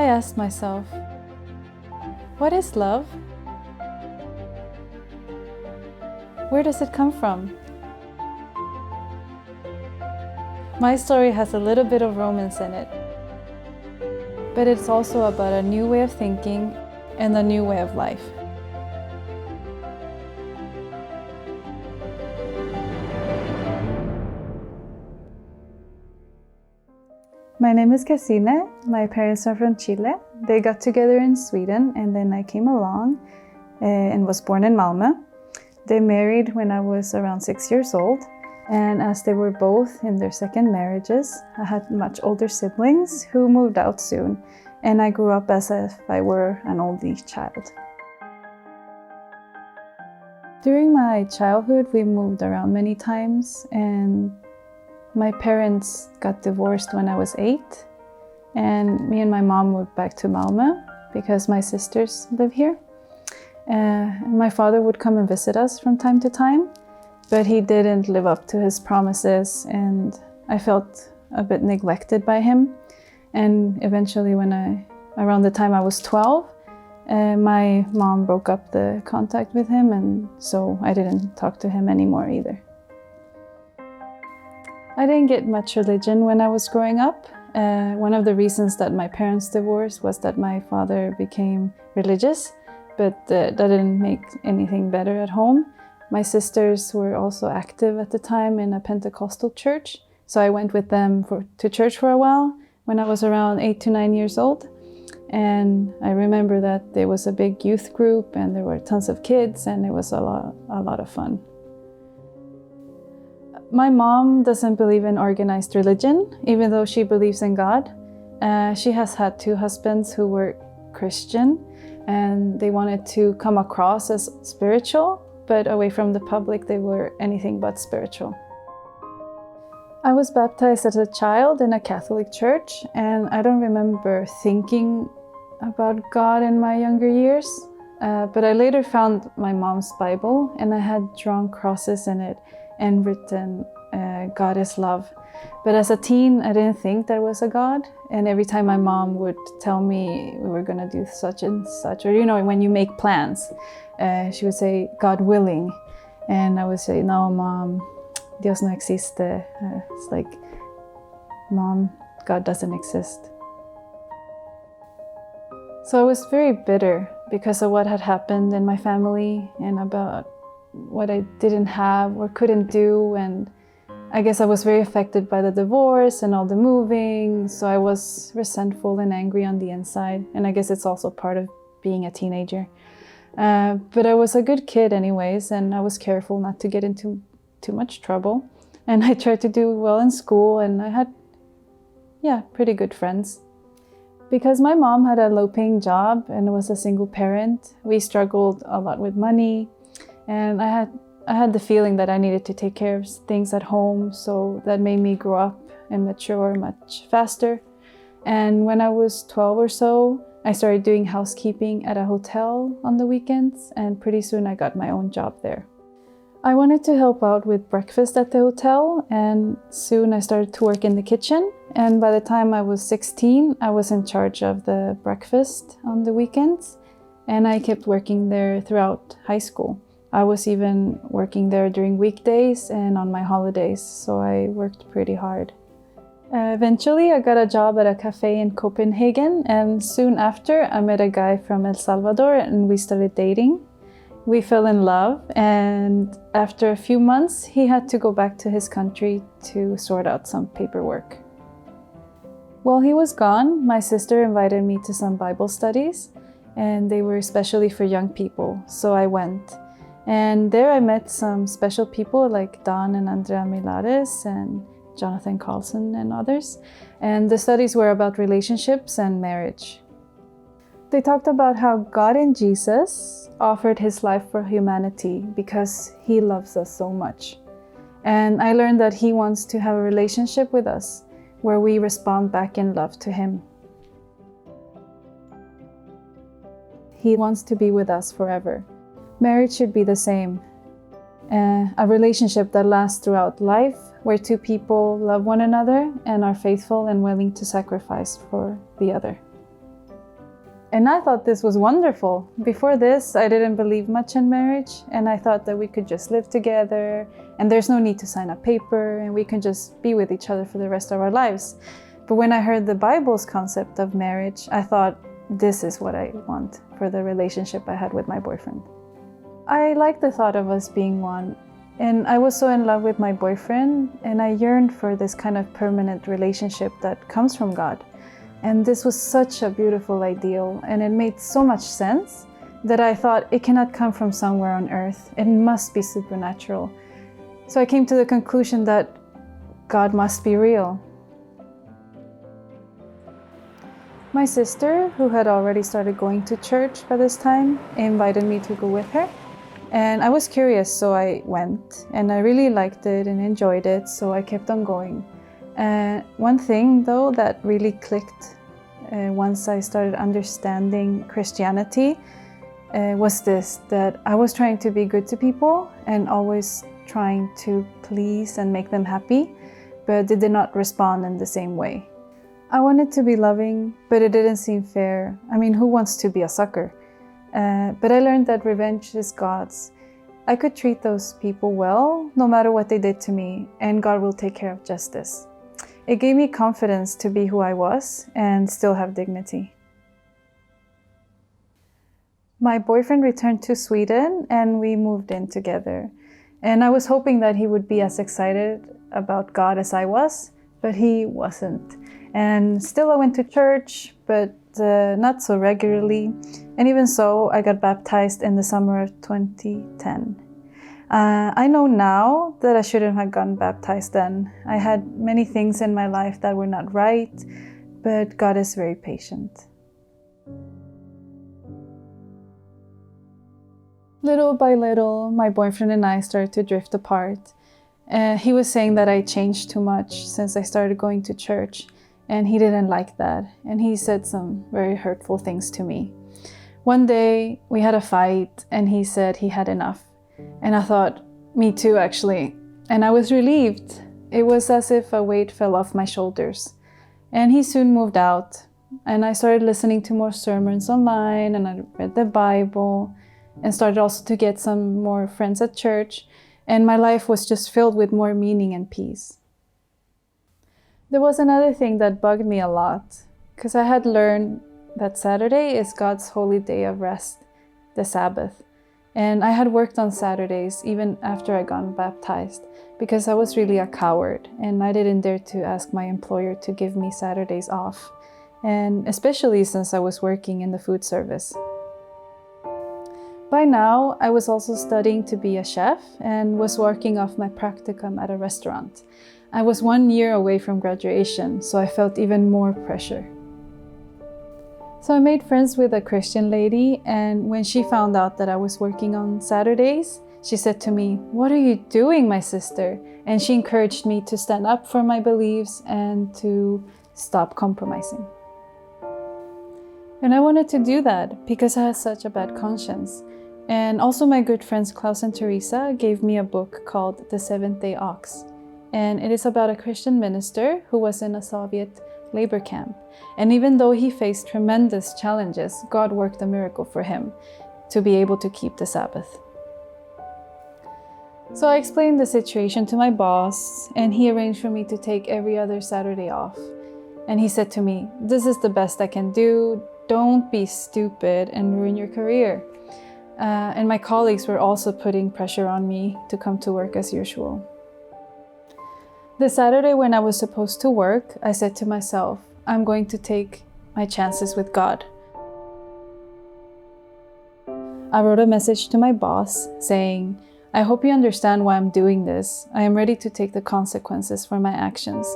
I asked myself, what is love? Where does it come from? My story has a little bit of romance in it, but it's also about a new way of thinking and a new way of life. My name is Cacyne. My parents are from Chile. They got together in Sweden and then I came along and was born in Malmö. They married when I was around 6 years old. And as they were both in their second marriages, I had much older siblings who moved out soon. And I grew up as if I were an only child. During my childhood, we moved around many times, and my parents got divorced when I was 8. And me and my mom moved back to Malmö because my sisters live here. My father would come and visit us from time to time, but he didn't live up to his promises, and I felt a bit neglected by him. And eventually, around the time I was 12, my mom broke up the contact with him, and so I didn't talk to him anymore either. I didn't get much religion when I was growing up. One of the reasons that my parents divorced was that my father became religious, but that didn't make anything better at home. My sisters were also active at the time in a Pentecostal church, so I went with them to church for a while when I was around 8 to 9 years old. And I remember that there was a big youth group and there were tons of kids, and it was a lot of fun. My mom doesn't believe in organized religion, even though she believes in God. She has had 2 husbands who were Christian, and they wanted to come across as spiritual, but away from the public they were anything but spiritual. I was baptized as a child in a Catholic church, and I don't remember thinking about God in my younger years, but I later found my mom's Bible, and I had drawn crosses in it and written, God is love. But as a teen, I didn't think there was a God, and every time my mom would tell me we were going to do such and such, or when you make plans, she would say, God willing, and I would say, no, Mom, Dios no existe. It's like, Mom, God doesn't exist. So I was very bitter because of what had happened in my family and about what I didn't have or couldn't do, and I guess I was very affected by the divorce and all the moving, so I was resentful and angry on the inside, and I guess it's also part of being a teenager. But I was a good kid anyways, and I was careful not to get into too much trouble, and I tried to do well in school, and I had, pretty good friends. Because my mom had a low-paying job and was a single parent, we struggled a lot with money, and I had the feeling that I needed to take care of things at home, so that made me grow up and mature much faster. And when I was 12 or so, I started doing housekeeping at a hotel on the weekends, and pretty soon I got my own job there. I wanted to help out with breakfast at the hotel, and soon I started to work in the kitchen. And by the time I was 16, I was in charge of the breakfast on the weekends, and I kept working there throughout high school. I was even working there during weekdays and on my holidays, so I worked pretty hard. Eventually, I got a job at a cafe in Copenhagen, and soon after, I met a guy from El Salvador and we started dating. We fell in love, and after a few months, he had to go back to his country to sort out some paperwork. While he was gone, my sister invited me to some Bible studies, and they were especially for young people, so I went. And there I met some special people like Don and Andrea Milares and Jonathan Carlson and others. And the studies were about relationships and marriage. They talked about how God in Jesus offered his life for humanity because he loves us so much. And I learned that he wants to have a relationship with us where we respond back in love to him. He wants to be with us forever. Marriage should be the same. A relationship that lasts throughout life, where 2 people love one another and are faithful and willing to sacrifice for the other. And I thought this was wonderful. Before this, I didn't believe much in marriage, and I thought that we could just live together and there's no need to sign a paper and we can just be with each other for the rest of our lives. But when I heard the Bible's concept of marriage, I thought, this is what I want for the relationship I had with my boyfriend. I liked the thought of us being one, and I was so in love with my boyfriend, and I yearned for this kind of permanent relationship that comes from God. And this was such a beautiful ideal, and it made so much sense that I thought it cannot come from somewhere on earth. It must be supernatural. So I came to the conclusion that God must be real. My sister, who had already started going to church by this time, invited me to go with her. And I was curious, so I went. And I really liked it and enjoyed it, so I kept on going. One thing, though, that really clicked once I started understanding Christianity was this, that I was trying to be good to people and always trying to please and make them happy, but they did not respond in the same way. I wanted to be loving, but it didn't seem fair. I mean, who wants to be a sucker? But I learned that revenge is God's. I could treat those people well, no matter what they did to me, and God will take care of justice. It gave me confidence to be who I was and still have dignity. My boyfriend returned to Sweden and we moved in together. And I was hoping that he would be as excited about God as I was, but he wasn't. And still I went to church, but not so regularly. And even so, I got baptized in the summer of 2010. I know now that I shouldn't have gotten baptized then. I had many things in my life that were not right, but God is very patient. Little by little, my boyfriend and I started to drift apart. He was saying that I changed too much since I started going to church, and he didn't like that, and he said some very hurtful things to me. One day, we had a fight, and he said he had enough. And I thought, me too, actually. And I was relieved. It was as if a weight fell off my shoulders. And he soon moved out. And I started listening to more sermons online, and I read the Bible, and started also to get some more friends at church. And my life was just filled with more meaning and peace. There was another thing that bugged me a lot, because I had learned that Saturday is God's holy day of rest, the Sabbath. And I had worked on Saturdays even after I got baptized, because I was really a coward and I didn't dare to ask my employer to give me Saturdays off, and especially since I was working in the food service. By now, I was also studying to be a chef and was working off my practicum at a restaurant. I was 1 year away from graduation, so I felt even more pressure. So I made friends with a Christian lady, and when she found out that I was working on Saturdays, she said to me, "What are you doing, my sister?" And she encouraged me to stand up for my beliefs and to stop compromising. And I wanted to do that because I had such a bad conscience. And also my good friends Klaus and Teresa gave me a book called The Seventh-day Ox. And it is about a Christian minister who was in a Soviet labor camp. And even though he faced tremendous challenges, God worked a miracle for him to be able to keep the Sabbath. So I explained the situation to my boss, and he arranged for me to take every other Saturday off. And he said to me, "This is the best I can do. Don't be stupid and ruin your career." And my colleagues were also putting pressure on me to come to work as usual. The Saturday when I was supposed to work, I said to myself, I'm going to take my chances with God. I wrote a message to my boss saying, "I hope you understand why I'm doing this. I am ready to take the consequences for my actions."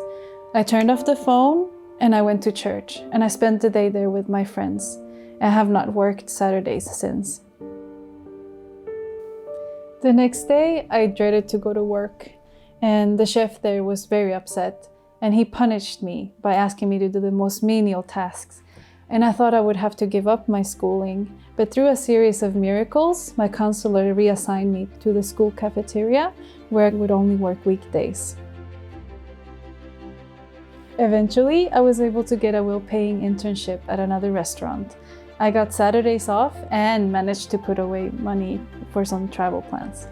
I turned off the phone and I went to church, and I spent the day there with my friends. I have not worked Saturdays since. The next day, I dreaded to go to work, and the chef there was very upset, and he punished me by asking me to do the most menial tasks. And I thought I would have to give up my schooling, but through a series of miracles, my counselor reassigned me to the school cafeteria, where I would only work weekdays. Eventually, I was able to get a well-paying internship at another restaurant, I got Saturdays off and managed to put away money for some travel plans.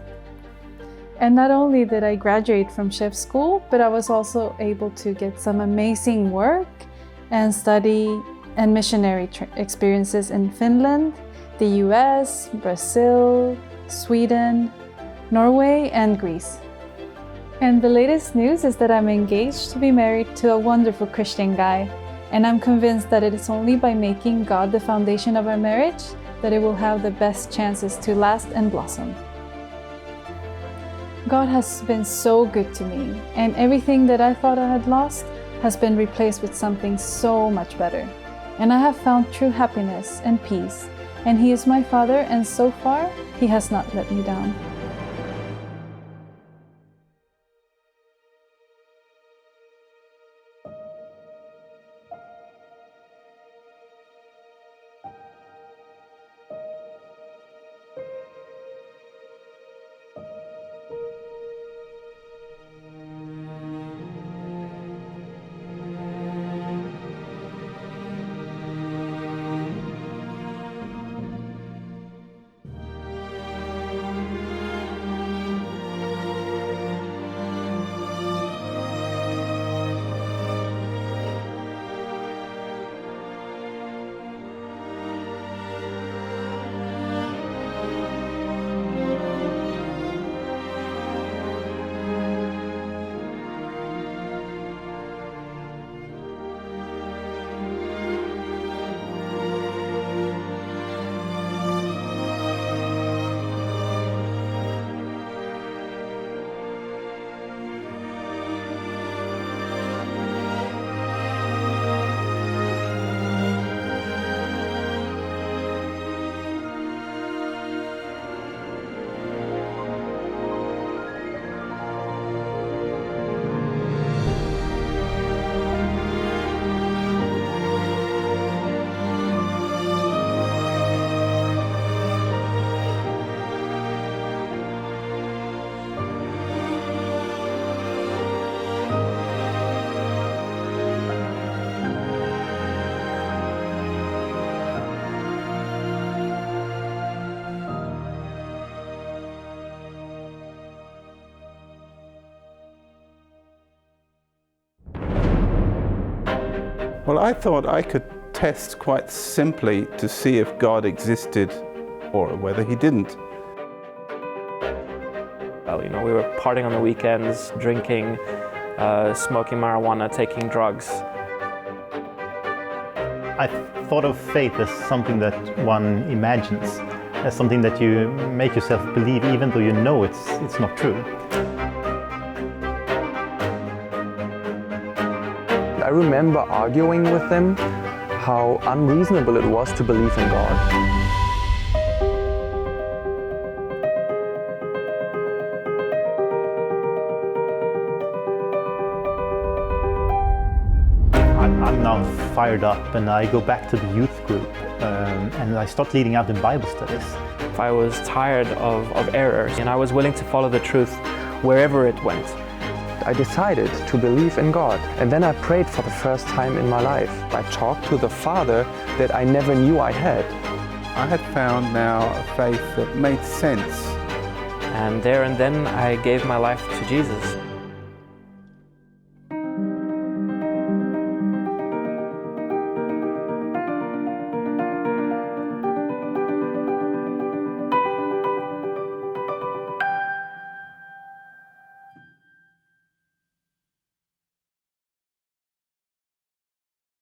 And not only did I graduate from chef school, but I was also able to get some amazing work and study and missionary experiences in Finland, the US, Brazil, Sweden, Norway, and Greece. And the latest news is that I'm engaged to be married to a wonderful Christian guy. And I'm convinced that it is only by making God the foundation of our marriage that it will have the best chances to last and blossom. God has been so good to me, and everything that I thought I had lost has been replaced with something so much better. And I have found true happiness and peace, and He is my Father, and so far, He has not let me down. Well, I thought I could test quite simply to see if God existed or whether He didn't. Well, you know, we were partying on the weekends, drinking, smoking marijuana, taking drugs. I thought of faith as something that one imagines, as something that you make yourself believe even though you know it's not true. I remember arguing with them how unreasonable it was to believe in God. I'm now fired up and I go back to the youth group and I start leading out in Bible studies. I was tired of errors and I was willing to follow the truth wherever it went. I decided to believe in God, and then I prayed for the first time in my life. I talked to the Father that I never knew I had. I had found now a faith that made sense. And there and then I gave my life to Jesus.